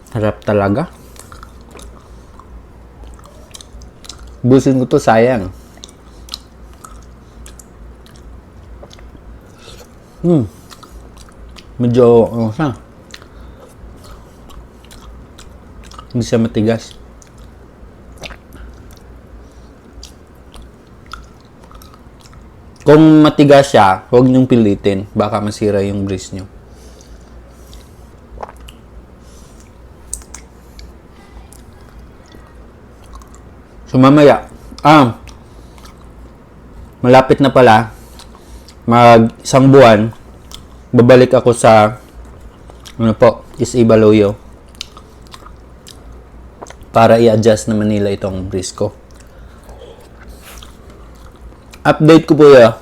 Harap talaga. Busin ko to, sayang. Medyo, ano siya? Hindi siya matigas. Kung matigas siya, huwag niyong pilitin. Baka masira yung grease niyo. So mamaya, malapit na pala, isang buwan, babalik ako sa, Is-Ibaluyo. Para i-adjust naman nila itong grease ko. Update ko po yan.